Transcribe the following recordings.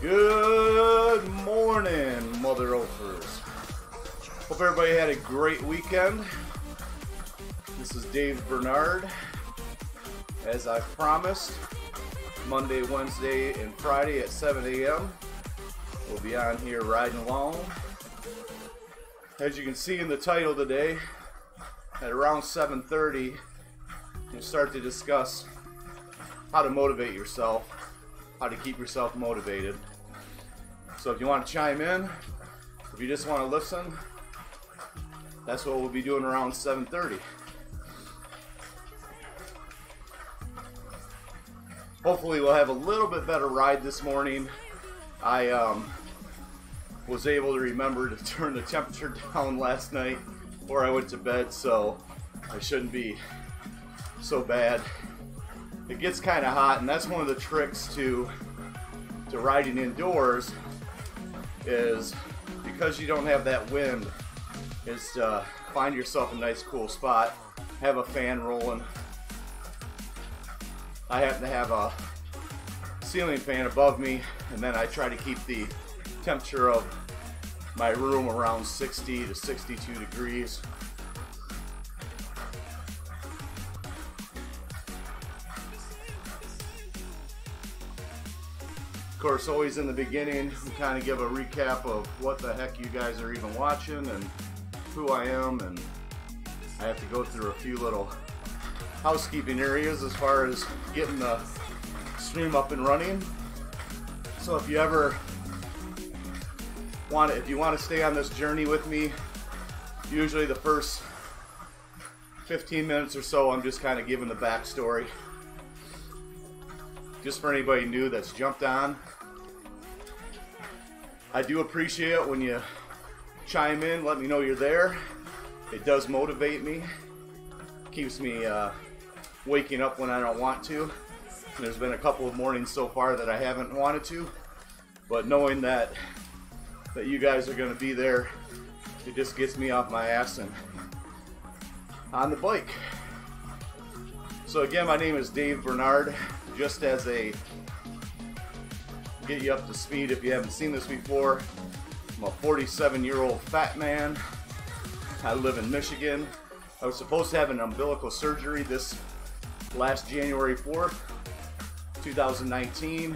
Good morning, Mother Oafers. Hope everybody had a great weekend. This is Dave Bernard. As I promised, Monday, Wednesday, and Friday at 7 a.m. we'll be on here riding along. As you can see in the title today, at around 7:30, we'll start to discuss how to motivate yourself, how to keep yourself motivated. So if you want to chime in, if you just want to listen, that's what we'll be doing around 7:30. Hopefully we'll have a little bit better ride this morning. I was able to remember to turn the temperature down last night before I went to bed, so I shouldn't be so bad. It gets kind of hot, and that's one of the tricks to riding indoors, is because you don't have that wind, is to find yourself a nice cool spot, have a fan rolling. I happen to have a ceiling fan above me, and then I try to keep the temperature of my room around 60 to 62 degrees. Of course, always in the beginning, we kind of give a recap of what the heck you guys are even watching and who I am, and I have to go through a few little housekeeping areas as far as getting the stream up and running. So if you ever want to stay on this journey with me, usually the first 15 minutes or so, I'm just kind of giving the backstory. Just for anybody new that's jumped on, I do appreciate it when you chime in, let me know you're there. It does motivate me, keeps me waking up when I don't want to. And there's been a couple of mornings so far that I haven't wanted to, but knowing that you guys are going to be there, it just gets me off my ass and on the bike. So again, my name is Dave Bernard. Just as a get you up to speed if you haven't seen this before, I'm a 47-year-old fat man. I live in Michigan. I was supposed to have an umbilical surgery this last January 4th, 2019,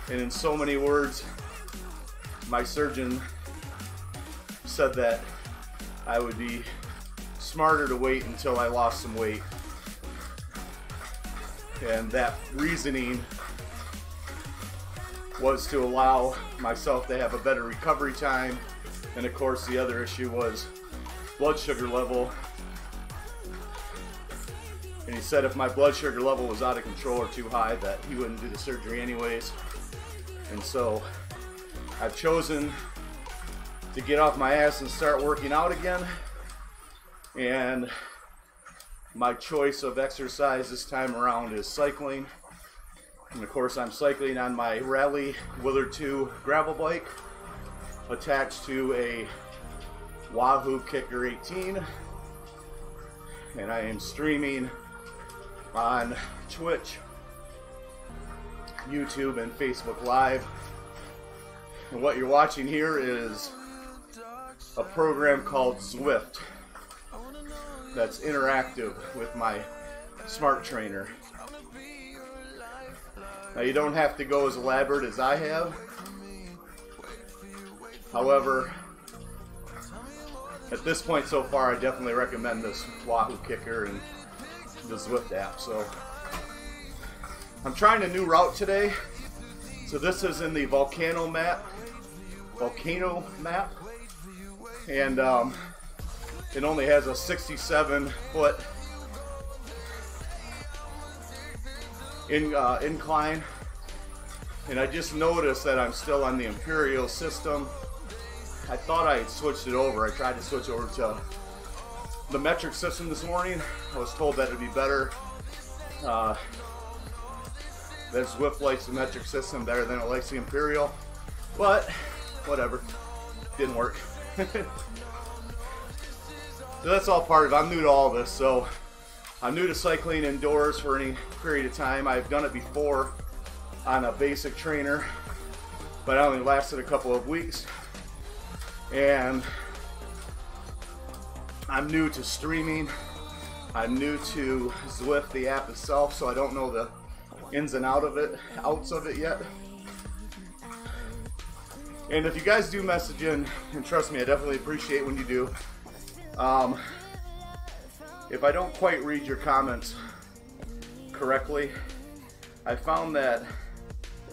and in so many words, my surgeon said that I would be smarter to wait until I lost some weight. And that reasoning was to allow myself to have a better recovery time. And of course, the other issue was blood sugar level. And he said if my blood sugar level was out of control or too high, that he wouldn't do the surgery anyways. And so I've chosen to get off my ass and start working out again. And my choice of exercise this time around is cycling. And of course, I'm cycling on my Raleigh Willard 2 gravel bike attached to a Wahoo Kickr 18. And I am streaming on Twitch, YouTube, and Facebook Live. And what you're watching here is a program called Zwift that's interactive with my smart trainer. Now, you don't have to go as elaborate as I have. However, at this point so far, I definitely recommend this Wahoo Kickr and the Zwift app. So I'm trying a new route today. So this is in the volcano map, and it only has a 67-foot incline, and I just noticed that I'm still on the Imperial system. I thought I had switched it over. I tried to switch over to the metric system this morning. I was told that it'd be better. That Zwift likes the metric system better than it likes the Imperial, but whatever, didn't work. So that's all part of it. I'm new to all this, so I'm new to cycling indoors for any period of time. I've done it before on a basic trainer, but it only lasted a couple of weeks. And I'm new to streaming. I'm new to Zwift, the app itself, so I don't know the ins and outs of it yet. And if you guys do message in, and trust me, I definitely appreciate when you do. If I don't quite read your comments correctly, I found that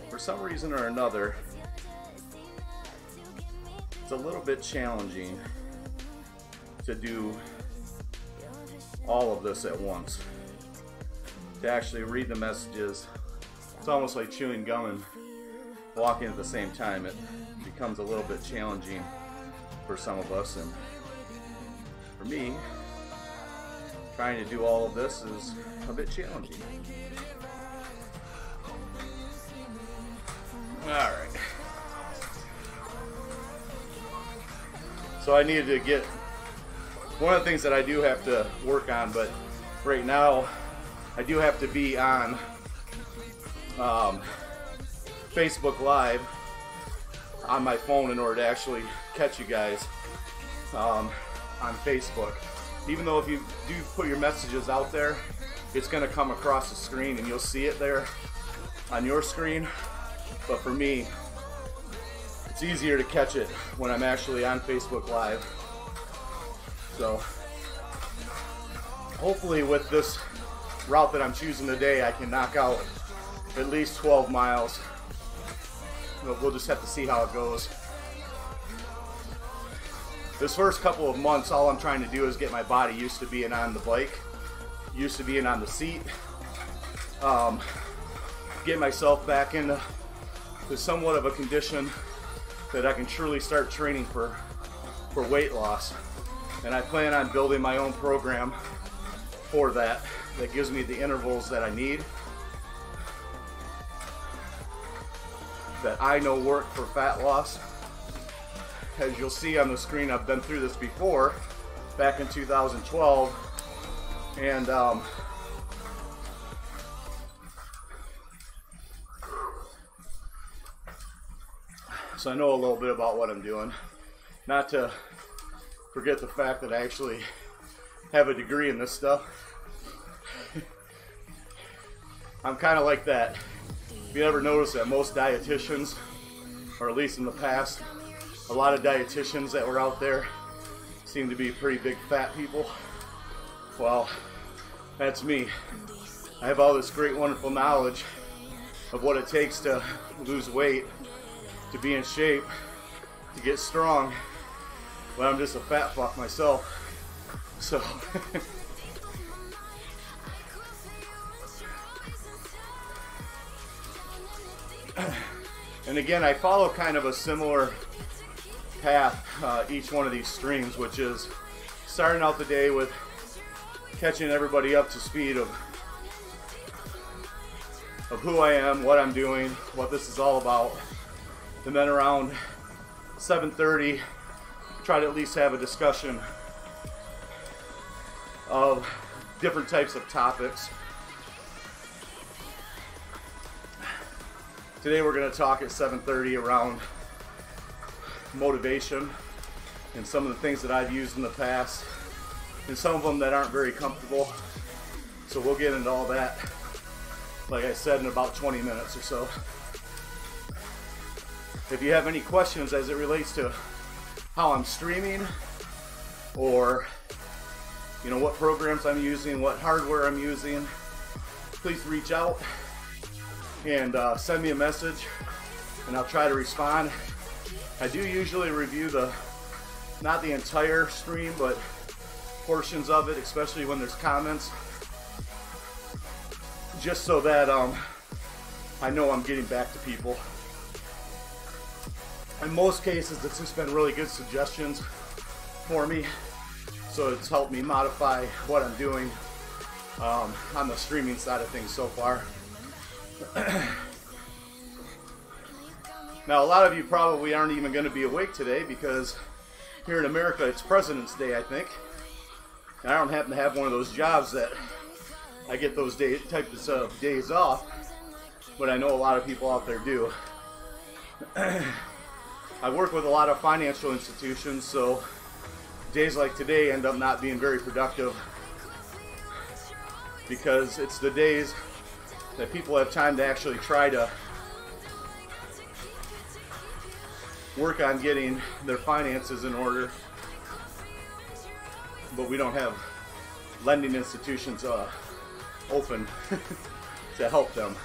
for some reason or another, it's a little bit challenging to do all of this at once. To actually read the messages, it's almost like chewing gum and walking at the same time. It becomes a little bit challenging for some of us, and for me, trying to do all of this is a bit challenging. Alright. So I needed to get one of the things that I do have to work on, but right now I do have to be on Facebook Live on my phone in order to actually catch you guys on Facebook. Even though if you do put your messages out there, it's going to come across the screen and you'll see it there on your screen. But for me, it's easier to catch it when I'm actually on Facebook Live. So hopefully with this route that I'm choosing today, I can knock out at least 12 miles. We'll just have to see how it goes. This first couple of months, all I'm trying to do is get my body used to being on the bike, used to being on the seat, get myself back into somewhat of a condition that I can truly start training for weight loss. And I plan on building my own program for that gives me the intervals that I need, that I know work for fat loss. As you'll see on the screen, I've been through this before, back in 2012, and so I know a little bit about what I'm doing. Not to forget the fact that I actually have a degree in this stuff. I'm kind of like that. If you ever notice that most dietitians, or at least in the past, a lot of dietitians that were out there seem to be pretty big fat people. Well, that's me. I have all this great, wonderful knowledge of what it takes to lose weight, to be in shape, to get strong, but I'm just a fat fuck myself. So and again, I follow kind of a similar path each one of these streams, which is starting out the day with catching everybody up to speed of who I am, what I'm doing, what this is all about, and then around 7:30 try to at least have a discussion of different types of topics. Today we're going to talk at 7:30 around motivation and some of the things that I've used in the past, and some of them that aren't very comfortable. So we'll get into all that, like I said, in about 20 minutes or so. If you have any questions as it relates to how I'm streaming, or what programs I'm using, what hardware I'm using, please reach out and send me a message, and I'll try to respond. I do usually review not the entire stream, but portions of it, especially when there's comments, just so that I know I'm getting back to people. In most cases, it's just been really good suggestions for me, so it's helped me modify what I'm doing on the streaming side of things so far. Now, a lot of you probably aren't even going to be awake today because here in America it's President's Day, I think. And I don't happen to have one of those jobs that I get those types of days off, but I know a lot of people out there do. I work with a lot of financial institutions, so days like today end up not being very productive because it's the days that people have time to actually try to work on getting their finances in order, but we don't have lending institutions open to help them.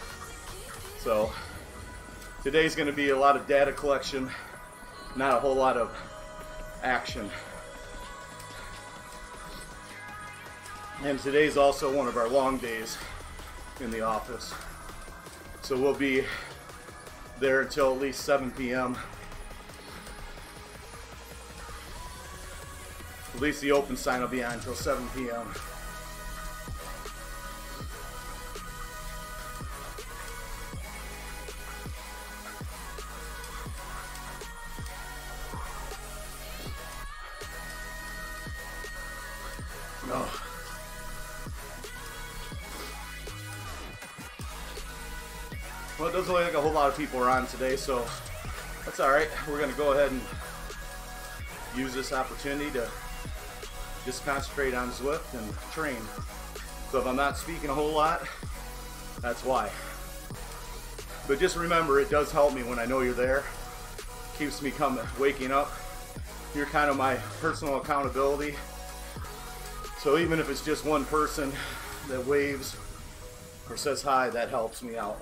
So today's going to be a lot of data collection, not a whole lot of action. And today's also one of our long days in the office. So we'll be there until at least 7 p.m. At least the open sign will be on until 7 p.m. No. Well, it doesn't look like a whole lot of people are on today, so that's all right. We're going to go ahead and use this opportunity to just concentrate on Zwift and train. So if I'm not speaking a whole lot, that's why. But just remember, it does help me when I know you're there. Keeps me waking up. You're kind of my personal accountability. So even if it's just one person that waves or says hi, that helps me out.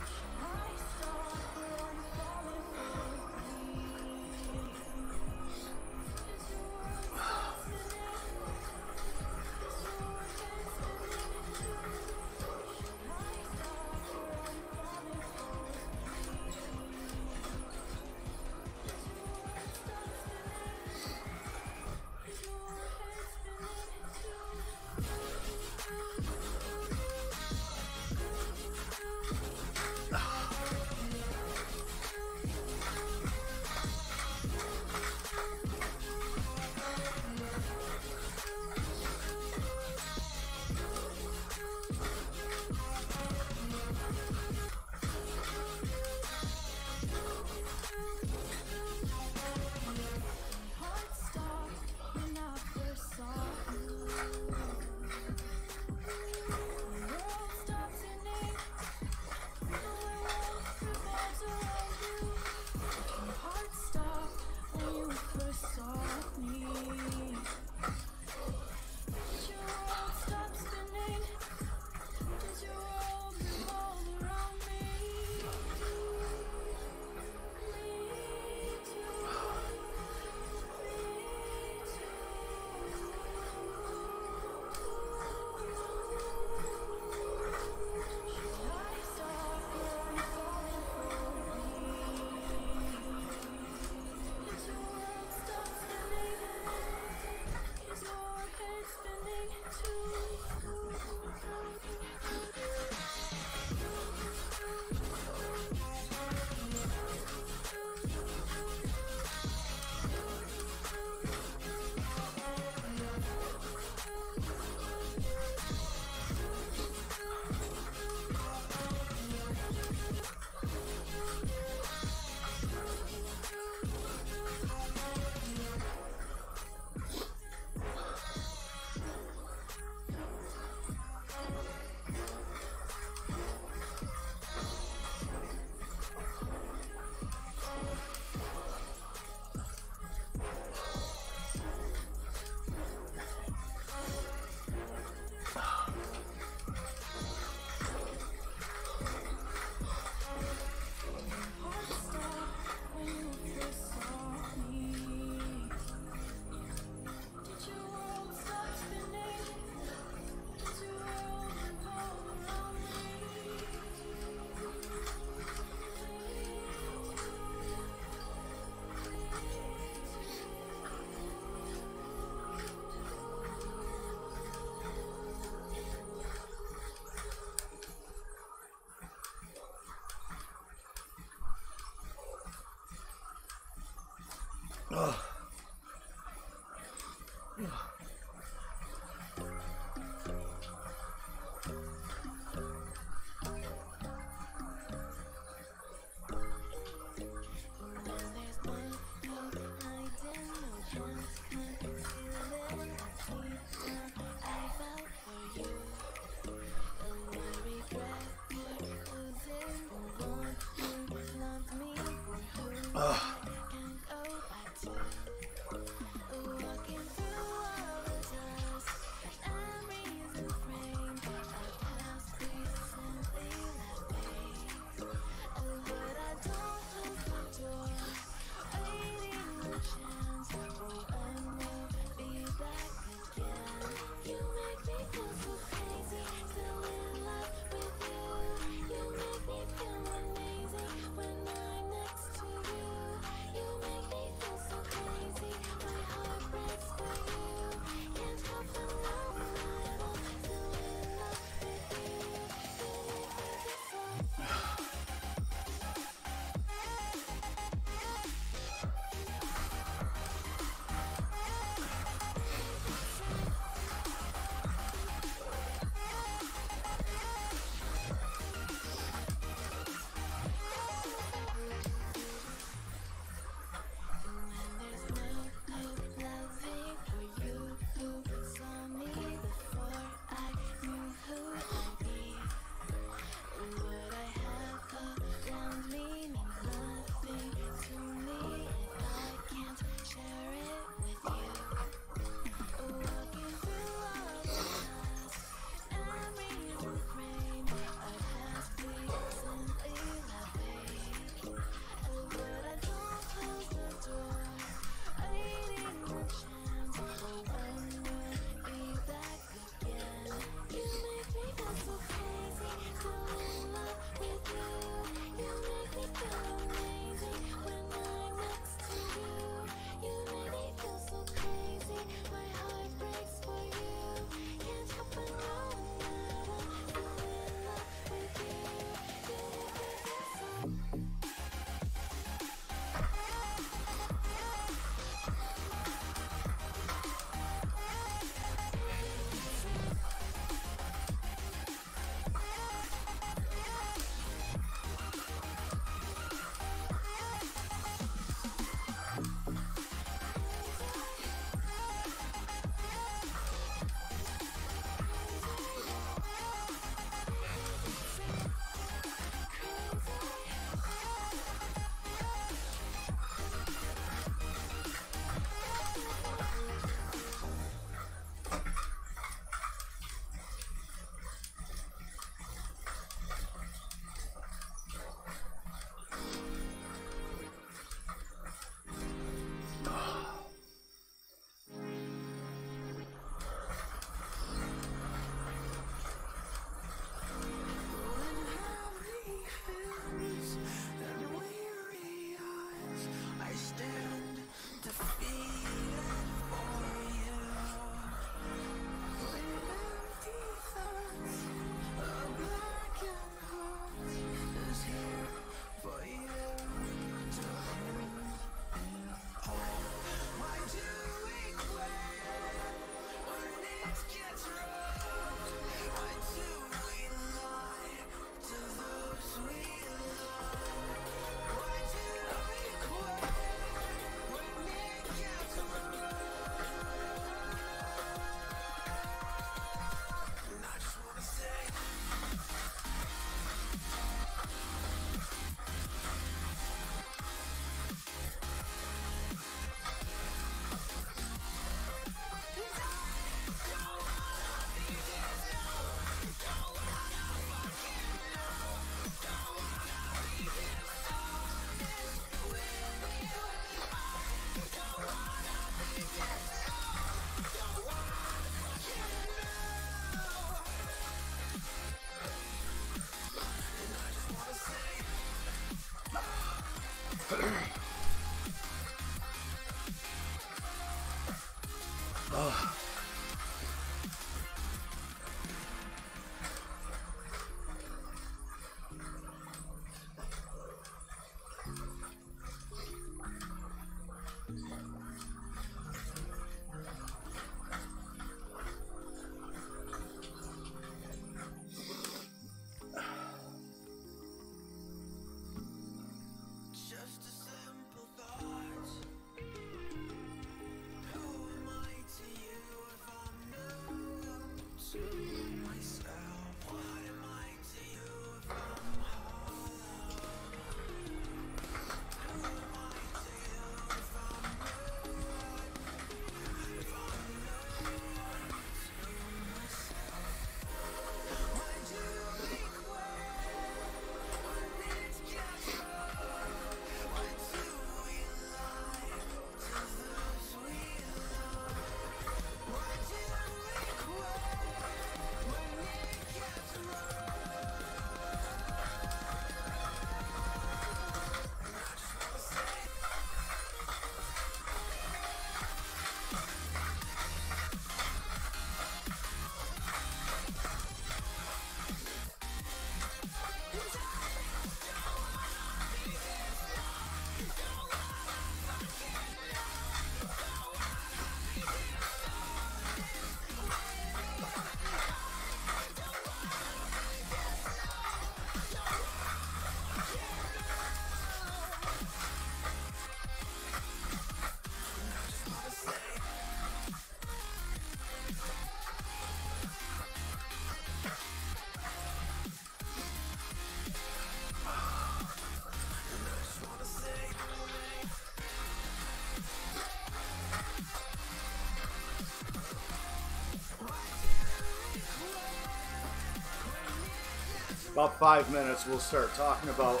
about 5 minutes, we'll start talking about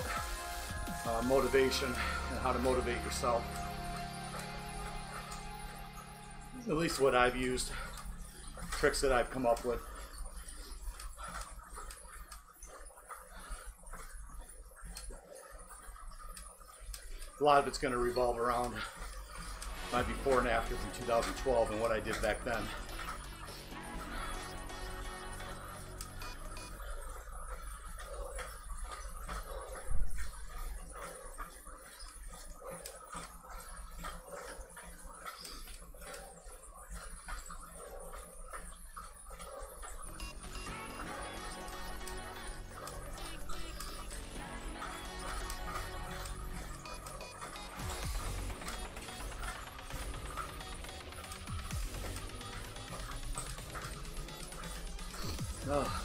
motivation and how to motivate yourself. At least what I've used, tricks that I've come up with. A lot of it's going to revolve around my before and after from 2012 and what I did back then. Oh.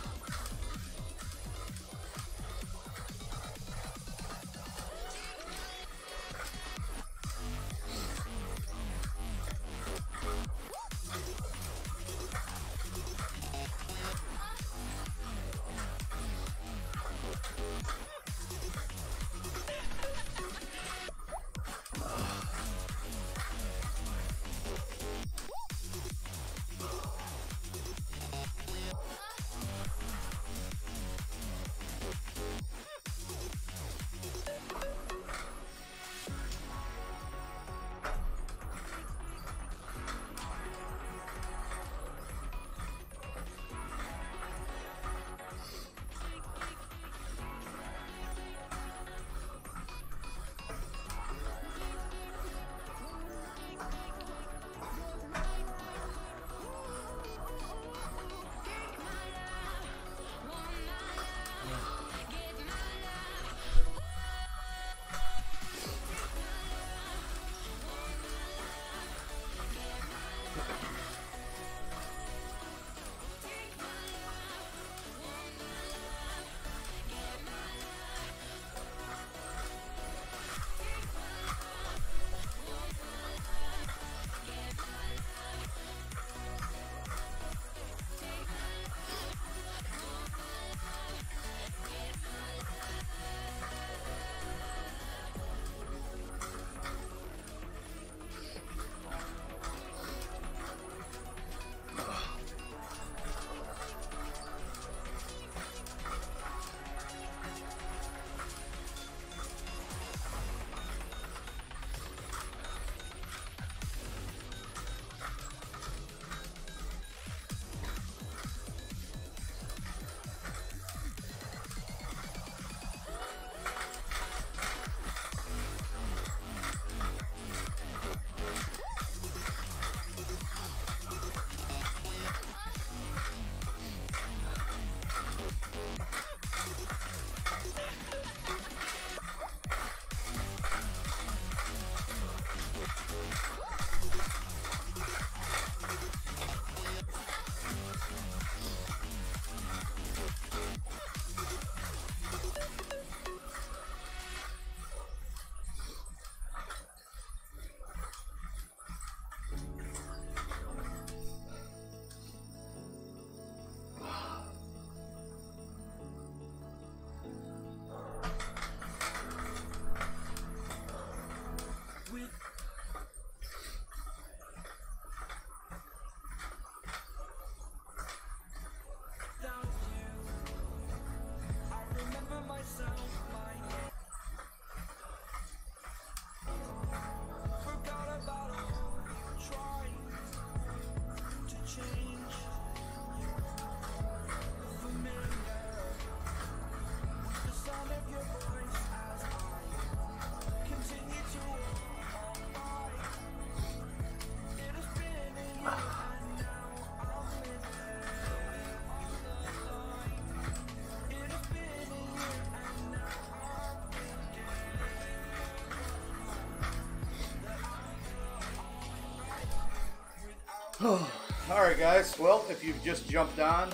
Alright guys, well, if you've just jumped on,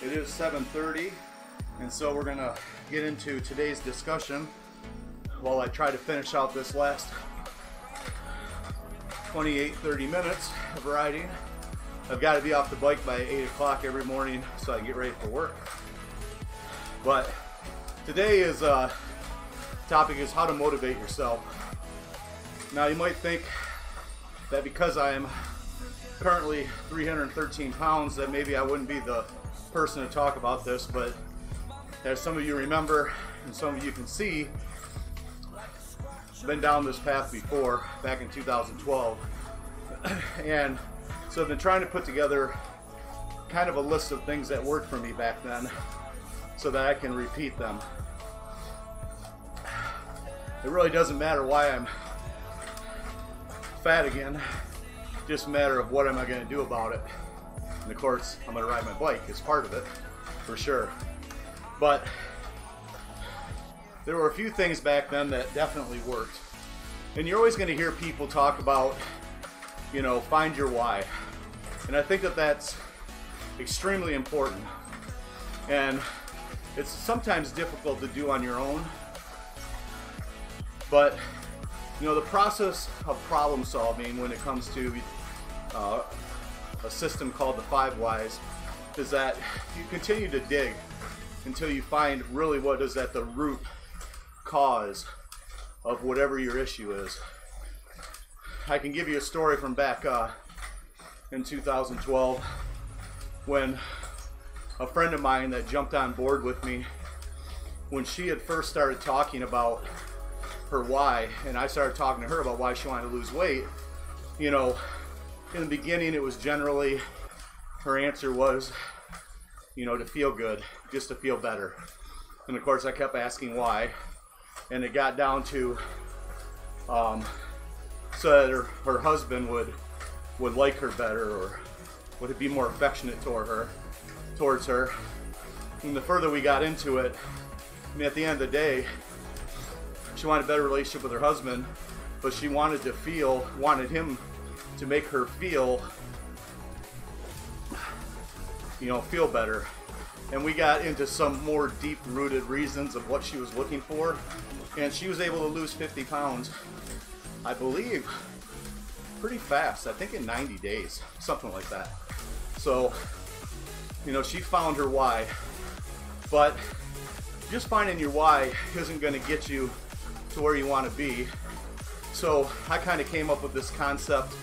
it is 7:30, and so we're going to get into today's discussion while I try to finish out this last 28-30 minutes of riding. I've got to be off the bike by 8 o'clock every morning so I can get ready for work. But Today is topic is how to motivate yourself. Now you might think that because I am currently 313 pounds that maybe I wouldn't be the person to talk about this, but as some of you remember and some of you can see, I've been down this path before back in 2012 and so I've been trying to put together kind of a list of things that worked for me back then so that I can repeat them. It really doesn't matter why I'm fat again, just a matter of what am I going to do about it. And of course, I'm going to ride my bike as part of it, for sure. But there were a few things back then that definitely worked. And you're always going to hear people talk about, you know, find your why. And I think that that's extremely important. And it's sometimes difficult to do on your own. But, you know, the process of problem solving when it comes to a system called the 5 whys is that you continue to dig until you find really what is at the root cause of whatever your issue is. I can give you a story from back in 2012 when a friend of mine that jumped on board with me, when she had first started talking about her why, and I started talking to her about why she wanted to lose weight. You know, in the beginning it was generally, her answer was, you know, to feel good, just to feel better. And of course I kept asking why, and it got down to so that her husband would like her better, or would be more affectionate towards her. And the further we got into it, I mean, at the end of the day, she wanted a better relationship with her husband, but she wanted him to make her feel, you know, feel better. And we got into some more deep-rooted reasons of what she was looking for, and she was able to lose 50 pounds, I believe, pretty fast. I think in 90 days, something like that. So, you know, she found her why. But just finding your why isn't going to get you to where you want to be. So I kind of came up with this concept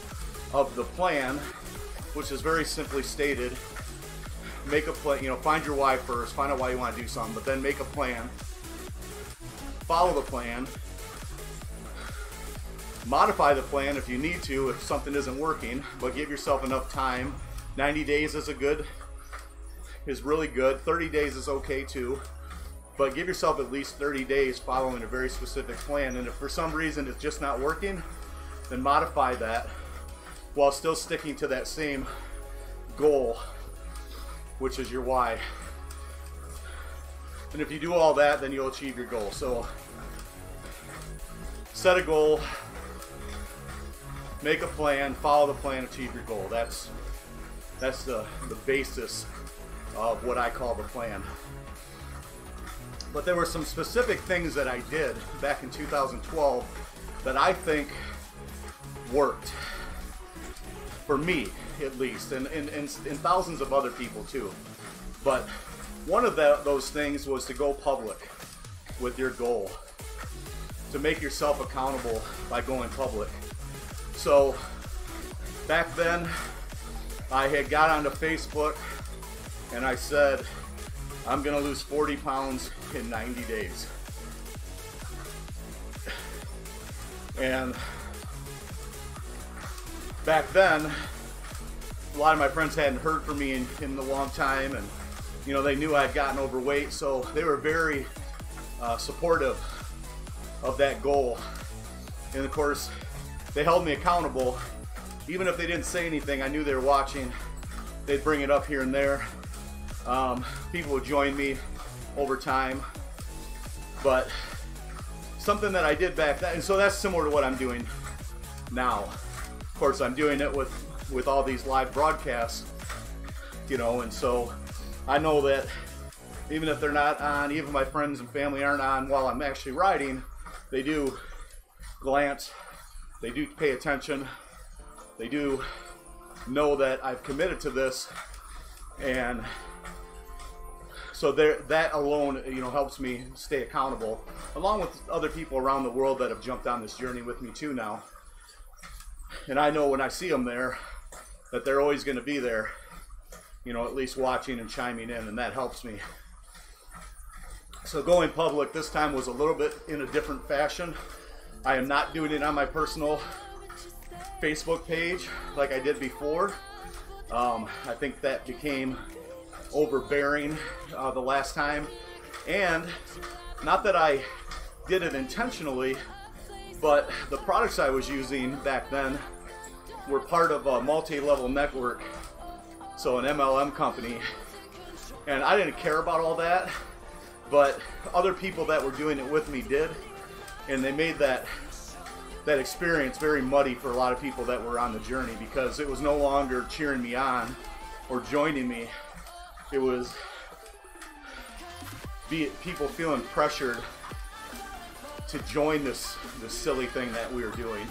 of the plan, which is very simply stated. Make a plan, you know, find your why first, find out why you want to do something, but then make a plan, follow the plan, modify the plan if you need to if something isn't working, but give yourself enough time. 90 days is really good. 30 days is okay too, but give yourself at least 30 days following a very specific plan. And if for some reason it's just not working, then modify that while still sticking to that same goal, which is your why. And if you do all that, then you'll achieve your goal. So set a goal, make a plan, follow the plan, achieve your goal. That's the basis of what I call the plan. But there were some specific things that I did back in 2012 that I think worked. For me, at least, and thousands of other people too. But one of those things was to go public with your goal, to make yourself accountable by going public. So back then, I had got onto Facebook and I said, I'm gonna lose 40 pounds in 90 days. And back then, a lot of my friends hadn't heard from me in a long time, and you know, they knew I'd gotten overweight, so they were very supportive of that goal. And of course, they held me accountable. Even if they didn't say anything, I knew they were watching. They'd bring it up here and there. People would join me over time. But something that I did back then, and so that's similar to what I'm doing now. Of course, I'm doing it with all these live broadcasts, you know, and so I know that even if they're not on, even my friends and family aren't on while I'm actually riding, they do glance, they do pay attention, they do know that I've committed to this. And So that alone, you know, helps me stay accountable, along with other people around the world that have jumped on this journey with me too now. And I know when I see them there, that they're always going to be there, you know, at least watching and chiming in, and that helps me. So going public this time was a little bit in a different fashion. I am not doing it on my personal Facebook page like I did before. I think that became overbearing the last time, and not that I did it intentionally, but the products I was using back then were part of a multi-level network, so an MLM company, and I didn't care about all that, but other people that were doing it with me did, and they made that experience very muddy for a lot of people that were on the journey, because it was no longer cheering me on or joining me. It was people feeling pressured to join this silly thing that we were doing,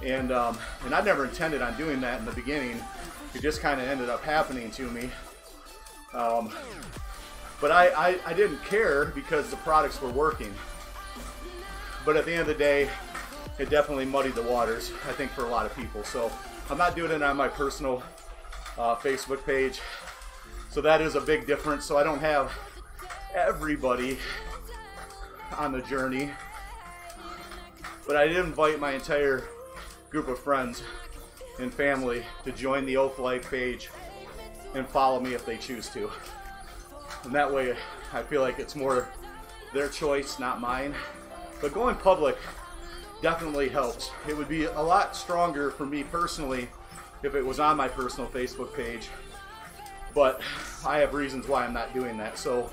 and I never intended on doing that in the beginning. It just kind of ended up happening to me, but I didn't care because the products were working. But at the end of the day, it definitely muddied the waters, I think, for a lot of people. So I'm not doing it on my personal Facebook page. So that is a big difference. So I don't have everybody on the journey, but I did invite my entire group of friends and family to join the Oath Life page and follow me if they choose to. And that way I feel like it's more their choice, not mine. But going public definitely helps. It would be a lot stronger for me personally if it was on my personal Facebook page, but I have reasons why I'm not doing that. So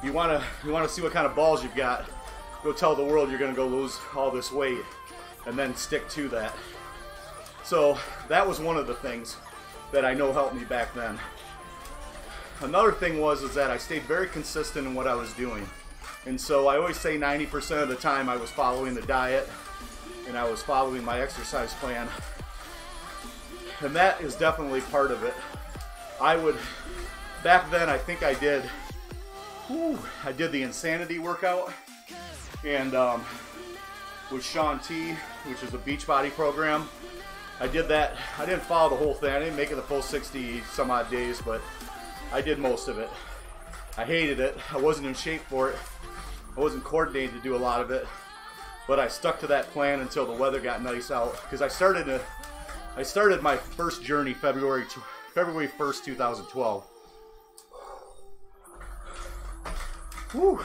you want to see what kind of balls you've got, go tell the world you're going to go lose all this weight and then stick to that. So that was one of the things that I know helped me back then. Another thing is that I stayed very consistent in what I was doing. And so I always say 90% of the time I was following the diet and I was following my exercise plan. And that is definitely part of it. Back then I think I did the Insanity workout, and with Sean T, which is a Beachbody program. I did that. I didn't follow the whole thing. I didn't make it the full 60 some odd days, but I did most of it. I hated it. I wasn't in shape for it. I wasn't coordinated to do a lot of it, but I stuck to that plan until the weather got nice out, because I started my first journey February 1st, 2012. Whew.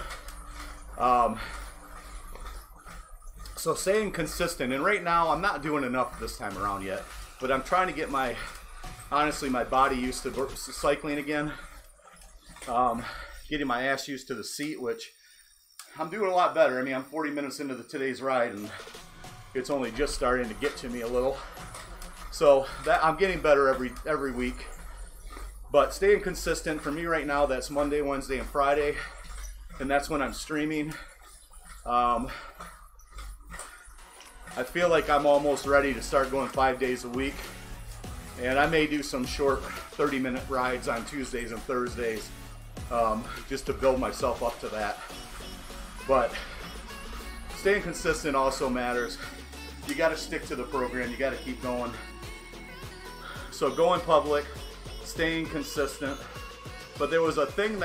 So staying consistent, and right now I'm not doing enough this time around yet, but I'm trying to get honestly my body used to cycling again, getting my ass used to the seat, which I'm doing a lot better. I mean, I'm 40 minutes into today's ride, and it's only just starting to get to me a little. So that I'm getting better every week. But staying consistent for me right now, that's Monday, Wednesday, and Friday, and that's when I'm streaming. I feel like I'm almost ready to start going 5 days a week, and I may do some short 30-minute rides on Tuesdays and Thursdays, just to build myself up to that. But staying consistent also matters. You got to stick to the program. You got to keep going. So going public, staying consistent. But there was a thing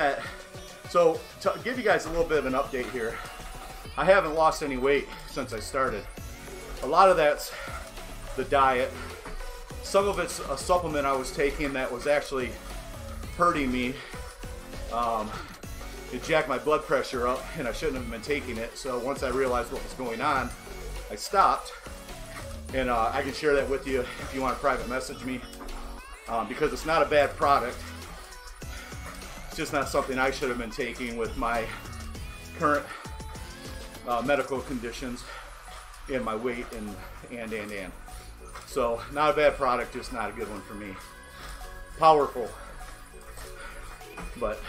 so to give you guys a little bit of an update here, I haven't lost any weight since I started. A lot of that's the diet. Some of it's a supplement I was taking that was actually hurting me. It jacked my blood pressure up, and I shouldn't have been taking it. So once I realized what was going on, I stopped. And I can share that with you if you want to private message me, because it's not a bad product. It's just not something I should have been taking with my current medical conditions and my weight and. So not a bad product, just not a good one for me. Powerful, but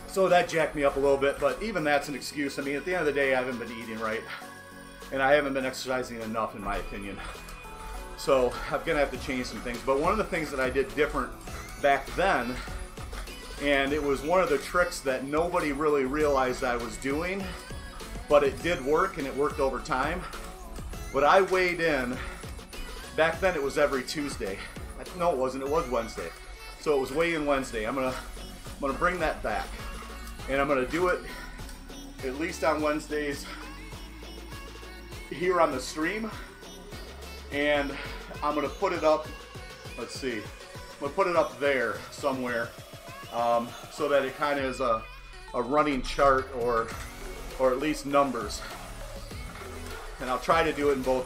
so that jacked me up a little bit, but even that's an excuse. I mean, at the end of the day, I haven't been eating right, and I haven't been exercising enough, in my opinion. So I'm gonna have to change some things. But one of the things that I did different back then, and it was one of the tricks that nobody really realized I was doing, but it did work, and it worked over time. But I weighed in, back then it was every Tuesday. No, it wasn't, it was Wednesday. So it was weigh-in Wednesday. I'm gonna bring that back. And I'm gonna do it at least on Wednesdays here on the stream. And I'm gonna put it up, let's see, I'm gonna put it up there somewhere, so that it kind of is a running chart, or at least numbers. And I'll try to do it in both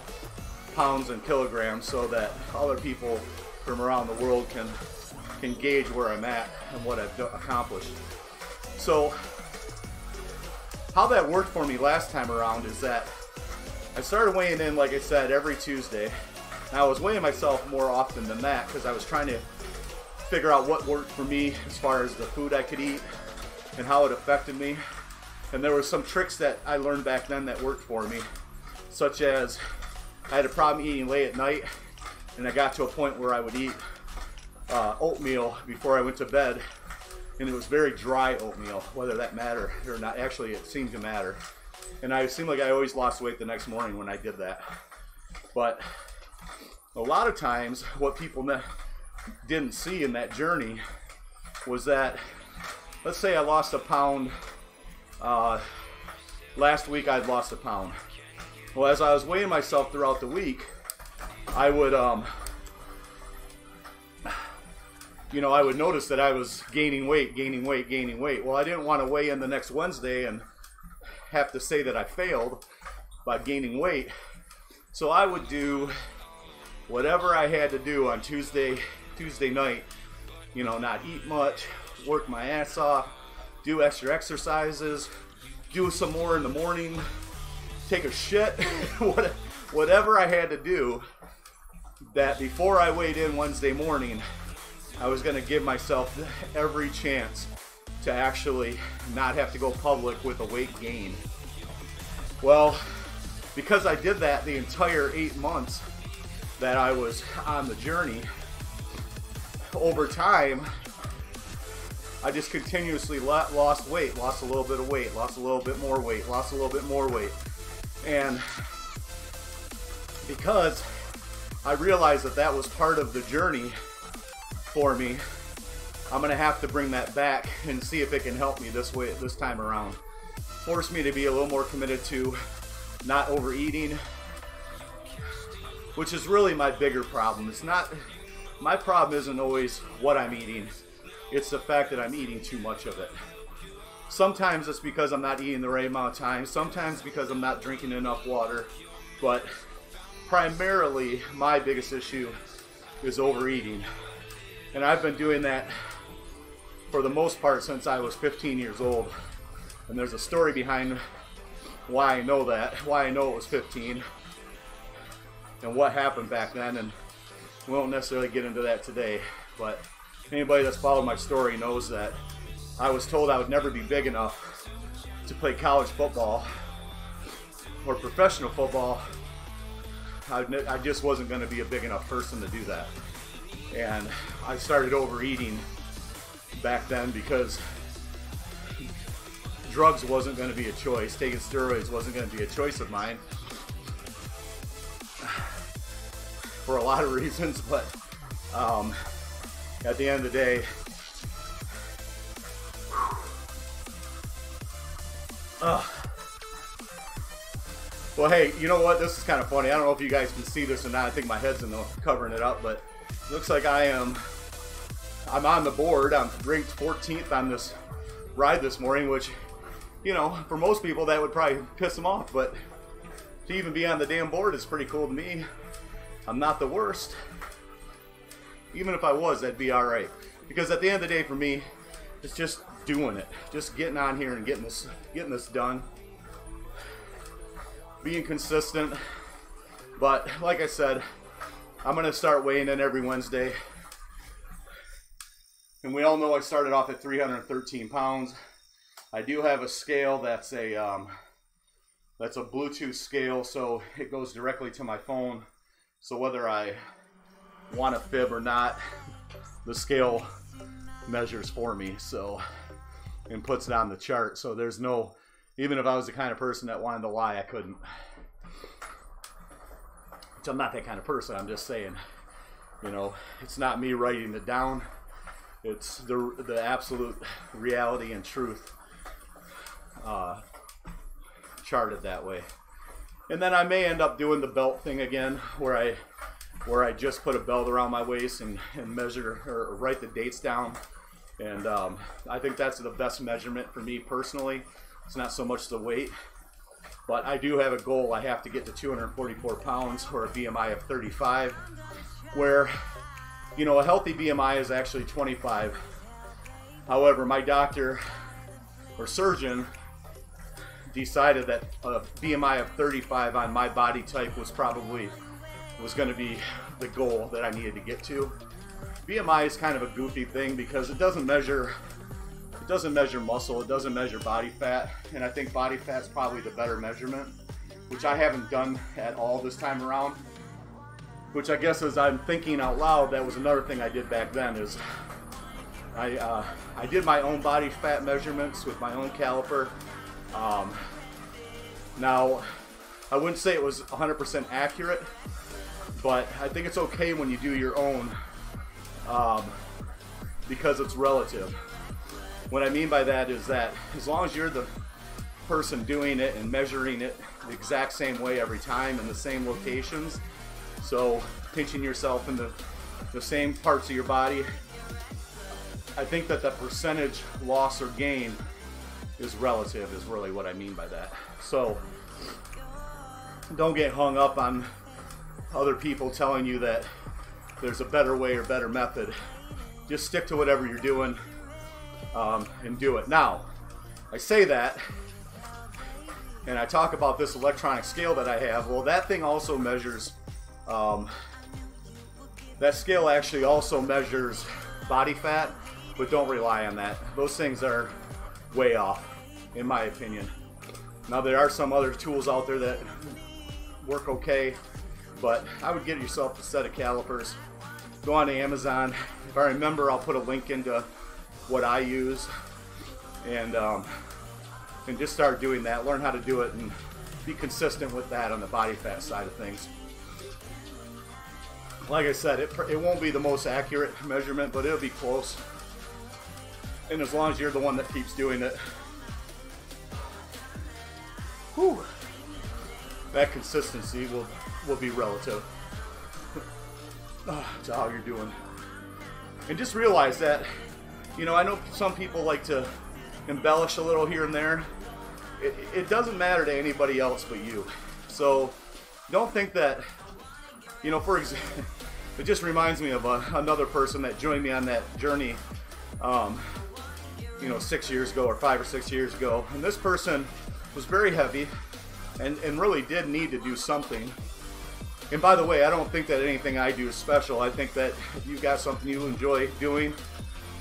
pounds and kilograms, so that other people from around the world can gauge where I'm at and what I've accomplished. So how that worked for me last time around is that I started weighing in, like I said, every Tuesday. Now I was weighing myself more often than that because I was trying to figure out what worked for me as far as the food I could eat and how it affected me. And there were some tricks that I learned back then that worked for me, such as I had a problem eating late at night, and I got to a point where I would eat oatmeal before I went to bed, and it was very dry oatmeal, whether that mattered or not. Actually, it seemed to matter. And it seemed like I always lost weight the next morning when I did that. But a lot of times, what people didn't see in that journey was that, let's say I lost a pound, last week I'd lost a pound. Well, as I was weighing myself throughout the week, I would, you know, I would notice that I was gaining weight. Well, I didn't want to weigh in the next Wednesday and have to say that I failed by gaining weight. So I would do whatever I had to do on Tuesday night, you know, not eat much, work my ass off, do extra exercises, do some more in the morning, take a shit, whatever I had to do, that before I weighed in Wednesday morning, I was going to give myself every chance to actually not have to go public with a weight gain. Well, because I did that the entire 8 months that I was on the journey, over time, I just continuously lost weight, lost a little bit of weight, lost a little bit more weight, lost a little bit more weight. And because I realized that that was part of the journey for me, I'm gonna have to bring that back and see if it can help me this time around. Force me to be a little more committed to not overeating, which is really my bigger problem. It's not, my problem isn't always what I'm eating, it's the fact that I'm eating too much of it. Sometimes it's because I'm not eating the right amount of time, sometimes because I'm not drinking enough water, but primarily my biggest issue is overeating. And I've been doing that for the most part since I was 15 years old. And there's a story behind why I know that, why I know it was 15, and what happened back then. And we won't necessarily get into that today, but anybody that's followed my story knows that I was told I would never be big enough to play college football or professional football. I just wasn't going to be a big enough person to do that. And I started overeating back then because drugs wasn't going to be a choice. Taking steroids wasn't going to be a choice of mine for a lot of reasons, but at the end of the day, well, hey, you know what? This is kind of funny. I don't know if you guys can see this or not. I think my head's covering it up, but it looks like I'm on the board. I'm ranked 14th on this ride this morning, which, you know, for most people that would probably piss them off, but to even be on the damn board is pretty cool to me. I'm not the worst. Even if I was, that'd be all right. Because at the end of the day, for me, it's just doing it. Just getting on here and getting this done. Being consistent. But like I said, I'm going to start weighing in every Wednesday. And we all know I started off at 313 pounds. I do have a scale that's a Bluetooth scale, so it goes directly to my phone. So whether I want to fib or not, the scale measures for me, so, and puts it on the chart. So there's no, even if I was the kind of person that wanted to lie, I couldn't. Which I'm not that kind of person. I'm just saying, you know, it's not me writing it down. It's the absolute reality and truth charted that way. And then I may end up doing the belt thing again, where I just put a belt around my waist and measure or write the dates down. And I think that's the best measurement for me personally. It's not so much the weight, but I do have a goal. I have to get to 244 pounds or a BMI of 35, where, you know, a healthy BMI is actually 25. However, my doctor or surgeon decided that a BMI of 35 on my body type was going to be the goal that I needed to get to. BMI is kind of a goofy thing because it doesn't measure muscle, it doesn't measure body fat, and I think body fat's probably the better measurement, which I haven't done at all this time around. Which I guess, as I'm thinking out loud, that was another thing I did back then, is I did my own body fat measurements with my own caliper. Now, I wouldn't say it was 100% accurate, but I think it's okay when you do your own, because it's relative. What I mean by that is that as long as you're the person doing it and measuring it the exact same way every time in the same locations, so pinching yourself in the same parts of your body, I think that the percentage loss or gain is relative, is really what I mean by that. So don't get hung up on other people telling you that there's a better way or better method. Just stick to whatever you're doing, and do it. Now, I say that, and I talk about this electronic scale that I have. Well, that thing also measures, that scale actually also measures body fat, but don't rely on that. Those things are way off, in my opinion. Now, there are some other tools out there that work okay, but I would get yourself a set of calipers. Go on to Amazon. If I remember, I'll put a link into what I use, and just start doing that. Learn how to do it and be consistent with that on the body fat side of things. Like I said, it won't be the most accurate measurement, but it'll be close. And as long as you're the one that keeps doing it, whew, that consistency will be relative to how you're doing. And just realize that, you know, I know some people like to embellish a little here and there. It doesn't matter to anybody else but you. So don't think that, you know, for example, it just reminds me of another person that joined me on that journey, you know, 6 years ago or 5 or 6 years ago. And this person was very heavy and really did need to do something. And by the way, I don't think that anything I do is special. I think that if you've got something you enjoy doing,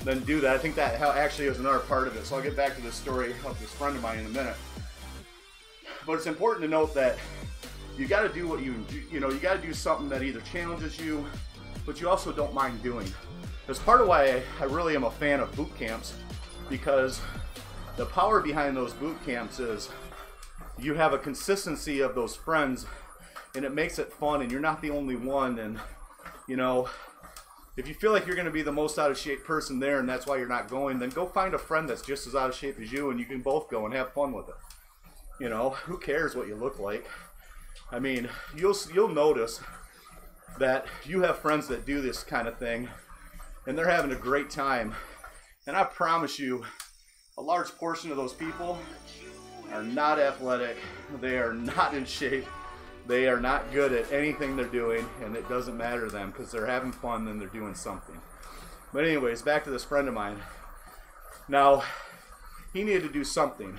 then do that. I think that actually is another part of it. So I'll get back to this story of this friend of mine in a minute. But it's important to note that you got to do what you know, you got to do something that either challenges you, but you also don't mind doing. That's part of why I really am a fan of boot camps, because the power behind those boot camps is you have a consistency of those friends, and it makes it fun, and you're not the only one. And you know, if you feel like you're going to be the most out of shape person there and that's why you're not going, then go find a friend that's just as out of shape as you, and you can both go and have fun with it. You know, who cares what you look like? I mean, you'll notice that you have friends that do this kind of thing and they're having a great time. And I promise you, a large portion of those people are not athletic. They are not in shape. They are not good at anything they're doing, and it doesn't matter to them because they're having fun and they're doing something. But anyways, back to this friend of mine. Now, he needed to do something.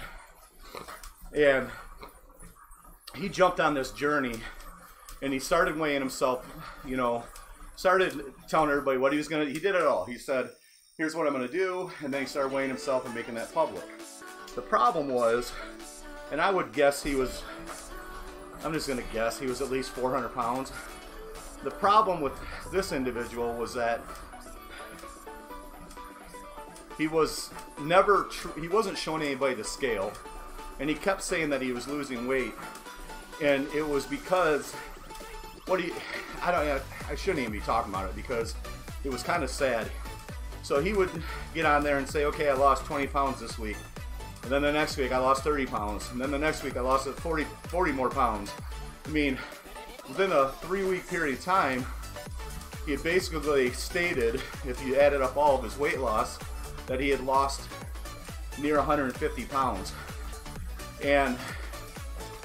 And he jumped on this journey and he started weighing himself, you know, started telling everybody what he was going to do. He did it all. He said, here's what I'm going to do. And then he started weighing himself and making that public. The problem was, and I would guess he was, I'm just going to guess, he was at least 400 pounds. the problem with this individual was that he wasn't showing anybody the scale, and he kept saying that he was losing weight, and it was because I shouldn't even be talking about it because it was kind of sad. So he would get on there and say, okay, I lost 20 pounds this week, and then the next week I lost 30 pounds, and then the next week I lost 40 more pounds. I mean, within a 3-week period of time, he had basically stated, if you added up all of his weight loss, that he had lost near 150 pounds, and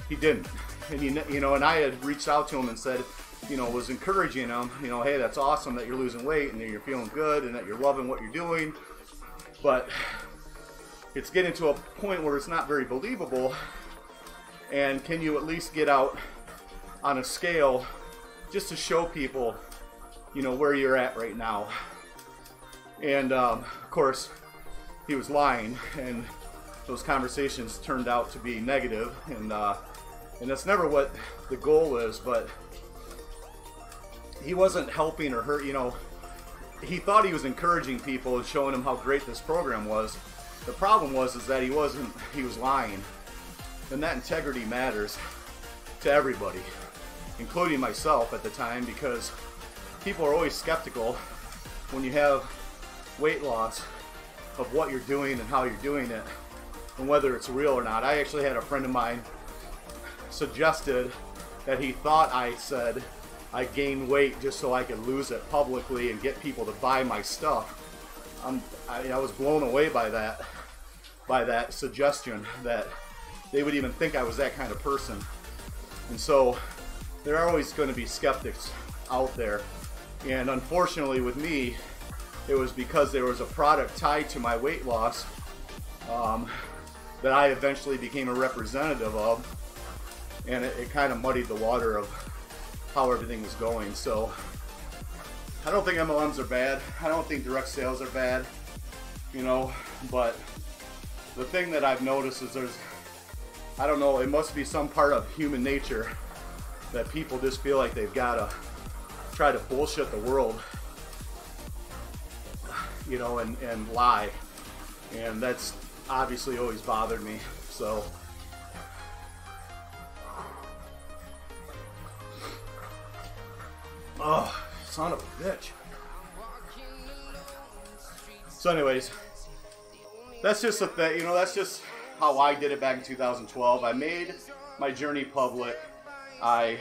he didn't. And and I had reached out to him and said, was encouraging him, hey, that's awesome that you're losing weight and that you're feeling good and that you're loving what you're doing, but it's getting to a point where it's not very believable. And can you at least get out on a scale just to show people, where you're at right now? And of course, he was lying, and those conversations turned out to be negative, and that's never what the goal is. But he wasn't helping or hurt. He thought he was encouraging people and showing them how great this program was. The problem was that he wasn't. He was lying, and that integrity matters to everybody, including myself at the time, because people are always skeptical when you have weight loss of what you're doing and how you're doing it and whether it's real or not. I actually had a friend of mine suggested that he thought I said I gained weight just so I could lose it publicly and get people to buy my stuff. I was blown away by that suggestion, that they would even think I was that kind of person. And so there are always going to be skeptics out there, and unfortunately with me, it was because there was a product tied to my weight loss that I eventually became a representative of, and it kind of muddied the water of how everything was going. So I don't think MLMs are bad. I don't think direct sales are bad, but the thing that I've noticed is I don't know, it must be some part of human nature that people just feel like they've got to try to bullshit the world, and lie. And that's obviously always bothered me. So oh, son of a bitch. So anyways, that's just a thing, that's just how I did it back in 2012. I made my journey public. I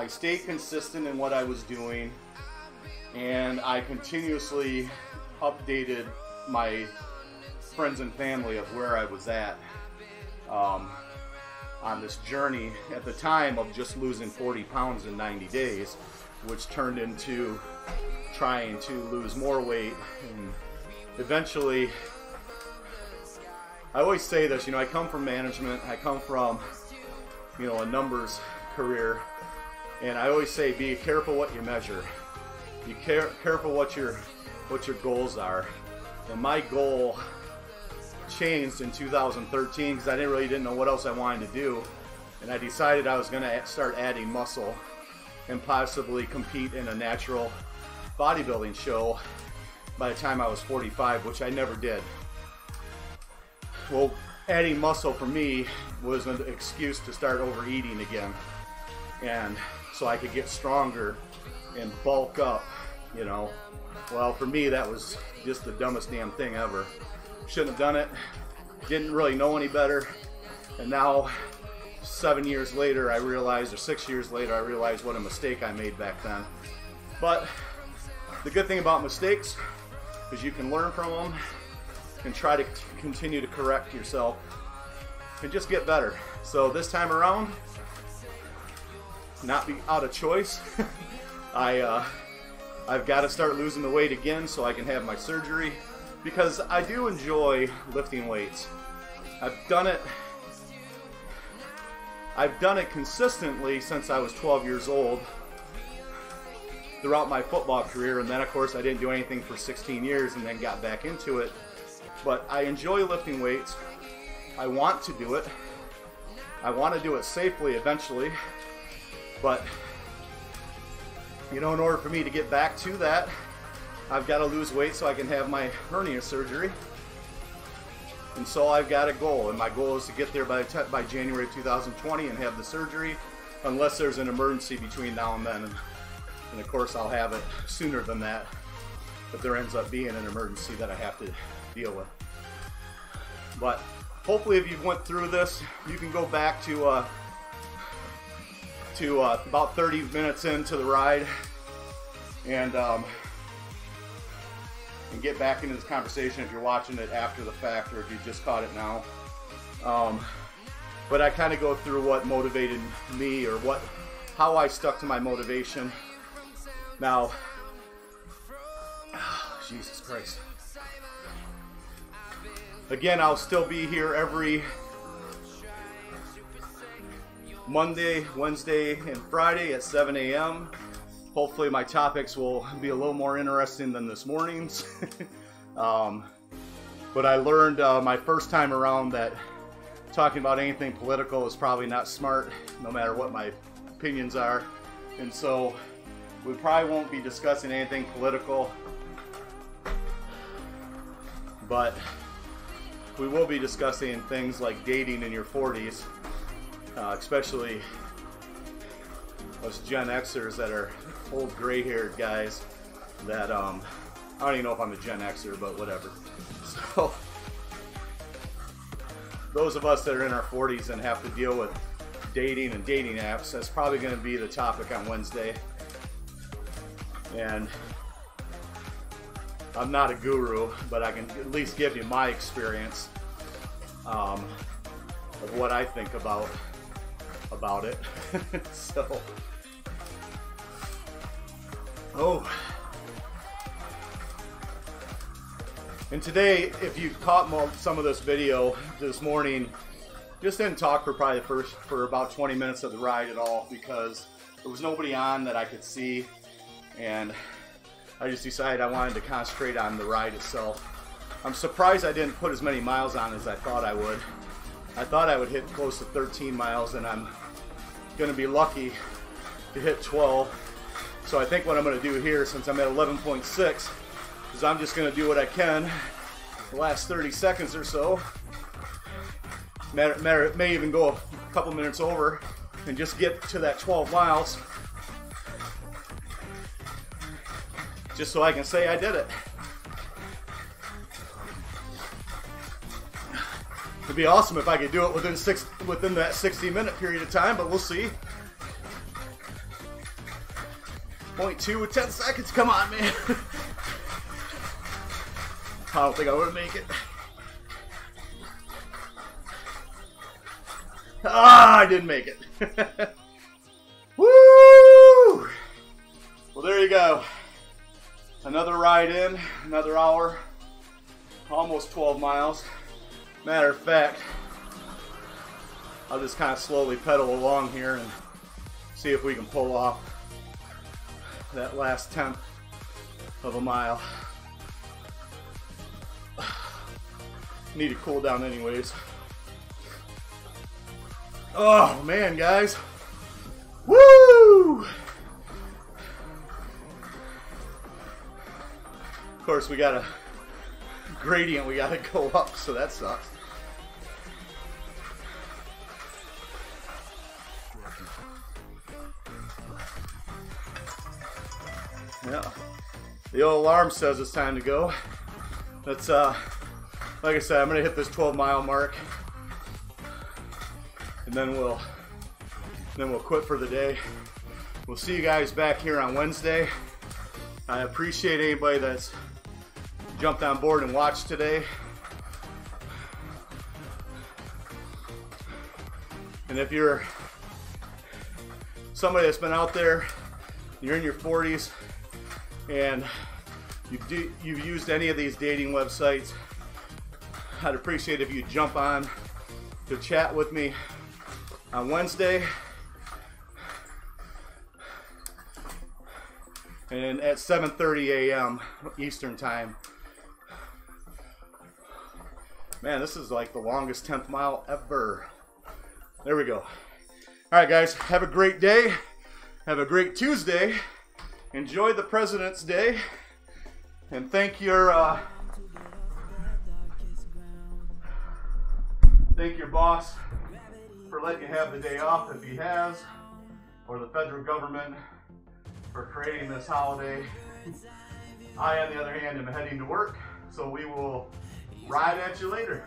stayed consistent in what I was doing, and I continuously updated my friends and family of where I was at on this journey at the time of just losing 40 pounds in 90 days, which turned into trying to lose more weight. And eventually, I always say this, I come from management, I come from, a numbers career, and I always say be careful what you measure. Be careful what your goals are. And my goal changed in 2013 because I didn't know what else I wanted to do, and I decided I was going to start adding muscle and possibly compete in a natural bodybuilding show by the time I was 45, which I never did. Well, adding muscle for me was an excuse to start overeating again, and so I could get stronger and bulk up, Well, for me, that was just the dumbest damn thing ever. Shouldn't have done it. Didn't really know any better. And now, 7 years later, or 6 years later, I realized what a mistake I made back then. But the good thing about mistakes is you can learn from them and try to continue to correct yourself and just get better. So this time around, not be out of choice. I've got to start losing the weight again so I can have my surgery, because I do enjoy lifting weights. I've done it consistently since I was 12 years old throughout my football career, and then of course I didn't do anything for 16 years and then got back into it. But I enjoy lifting weights. I want to do it. I want to do it safely eventually, but You know, in order for me to get back to that, I've got to lose weight so I can have my hernia surgery. And so I've got a goal, and my goal is to get there by January 2020 and have the surgery, unless there's an emergency between now and then. And of course I'll have it sooner than that if there ends up being an emergency that I have to deal with. But hopefully if you went through this, you can go back to about 30 minutes into the ride and get back into this conversation if you're watching it after the fact or if you just caught it now. But I kind of go through what motivated me or how I stuck to my motivation. Now, Jesus Christ. Again, I'll still be here every Monday, Wednesday, and Friday at 7 a.m. Hopefully my topics will be a little more interesting than this morning's. But I learned my first time around that talking about anything political is probably not smart, no matter what my opinions are. And so we probably won't be discussing anything political, but we will be discussing things like dating in your 40s, especially us Gen Xers that are old gray-haired guys that, I don't even know if I'm a Gen Xer, but whatever. So, those of us that are in our 40s and have to deal with dating and dating apps, that's probably going to be the topic on Wednesday. And I'm not a guru, but I can at least give you my experience of what I think about it. So, and today, if you caught some of this video this morning, just didn't talk for probably for about 20 minutes of the ride at all because there was nobody on that I could see, and I just decided I wanted to concentrate on the ride itself. I'm surprised I didn't put as many miles on as I thought I would. I thought I would hit close to 13 miles, and I'm going to be lucky to hit 12. So I think what I'm going to do here, since I'm at 11.6, is I'm just going to do what I can the last 30 seconds or so. It may even go a couple minutes over and just get to that 12 miles. Just so I can say I did it. It'd be awesome if I could do it within that 60-minute period of time, but we'll see. 0.2 with 10 seconds. Come on, man. I don't think I would make it. I didn't make it. Woo! Well, there you go. Another ride in, another hour, almost 12 miles. Matter of fact, I'll just kind of slowly pedal along here and see if we can pull off that last 10th of a mile. Need to cool down anyways. Oh man, guys. Woo! Of course, we got a gradient we got to go up, so that sucks. Yeah, the old alarm says it's time to go. Let's, like I said, I'm gonna hit this 12-mile mark, and then we'll quit for the day. We'll see you guys back here on Wednesday. I appreciate anybody that's jumped on board and watched today. And if you're somebody that's been out there, you're in your 40s, and you've used any of these dating websites, I'd appreciate if you jump on to chat with me on Wednesday. And at 7:30 a.m. Eastern Time. Man, this is like the longest 10th mile ever. There we go. All right, guys, have a great day. Have a great Tuesday. enjoy the President's Day, and thank your boss for letting you have the day off if he has, or the federal government for creating this holiday. I, on the other hand, am heading to work, so we will ride at you later.